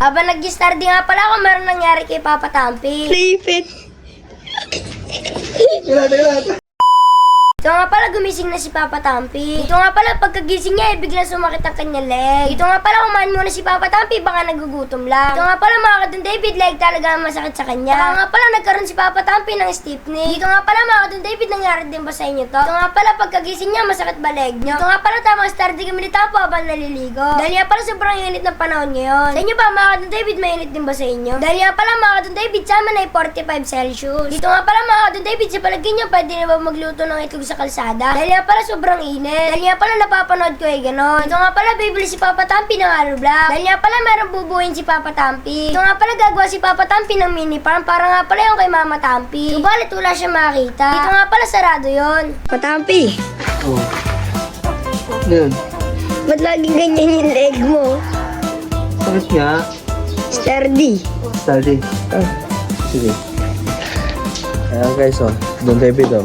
Habang nag-study nga pala ako, meron nangyari kay Papa Tampi. Naipit. Ito nga pala, gumising na si Papa Tampi. Ito nga pala, pagkagising niya, biglang sumakit ang kanyang leg. Ito nga pala, kumain muna si Papa Tampi, baka nagugutom lang. Ito nga pala, mga kadun David, leg talaga ang masakit sa kanya. Ito nga pala, nagkaroon si Papa Tampi ng stiff knee. Ito nga pala, mga kadun David, nangyari din ba sa inyo to? Ito nga pala, pagkagising niya, masakit ba leg niyo? Ito nga pala, tamang study kami ni Tapo habang naliligo. Dahil nga pala, sobrang init ng panahon ngayon. Sa inyo ba, mga kadun David, mainit din ba sa inyo? Dahil nga pala, mga kadun David, sa amin ay 45 Celsius. Dito nga pala, mga kadun David, sa palagay niyo, pwede na ba magluto ng itlog sa kalsada? Dahil nga pala sobrang init. Dahil nga pala napapanood ko ganon. Ito nga pala bibili si Papa Tampi ng hollow block. Dahil nga pala meron bubuhin si Papa Tampi. Ito nga pala gagawa si Papa Tampi ng mini farm para nga pala yung kay Mama Tampi. Subalit wala siya makita. Ito nga pala sarado yon. Papa Tampi, Oh. Ano yun? ba't laging ganyan yung leg mo? Sakit nga. Sturdy. Study. Sige. Ayan guys, oh. Don David, oh.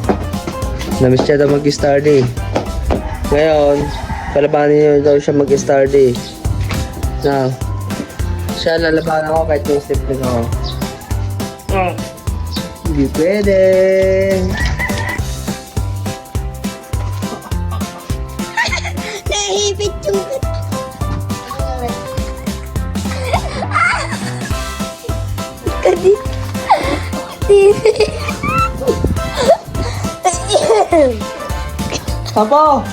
Namiss siya daw mag-study. Ngayon, palabanin niyo daw siya mag-study. Now, siya lalabanan ako kahit yung step din ako. Hindi pwede. Nahipit yung... Kadi... Tapo!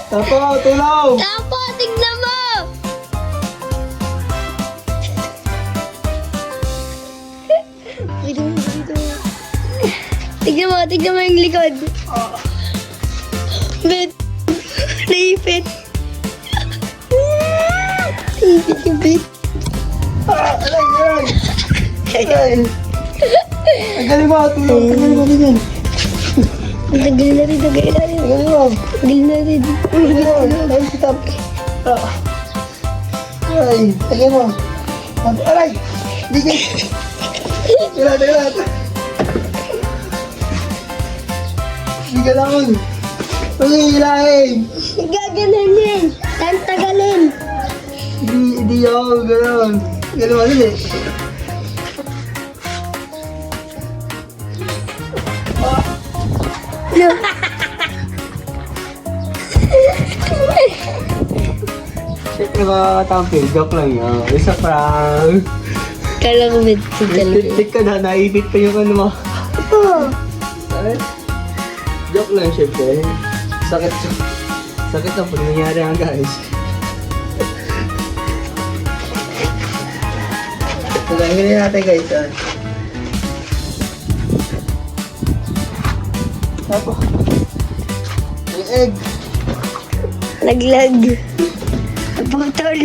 Tapo, tulong! Tapo, tignan mo! Tignan mo yung likod. Bet. Naipit. Naipit yung bet. Aray! Ang galing mo, tulong! Tagal mo din yan. Tagal na rin. Tagal mo. Tagal na rin. Ay, stop. Ay, tagal mo. Aray! Hindi ka. Tagal. Hindi ka naman. Pag-iilahin. Gaganan yan. Tantagalin. Hindi ako gano'n. Gano'n ano eh. No. Siyempre mga katampi, joke lang yun. Isa prank. Kala ko bet. Tik ka na, naibit pa yung ano mo. Ay, joke lang siyempre. Sakit na pag nangyari yan guys. Pagkakilin natin guys. Tapo. Yung egg. Laglag. Putol.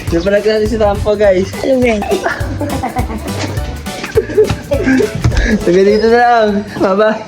Napalag natin si Tampo guys. Ano ba? Sabi dito na lang. Bye-bye.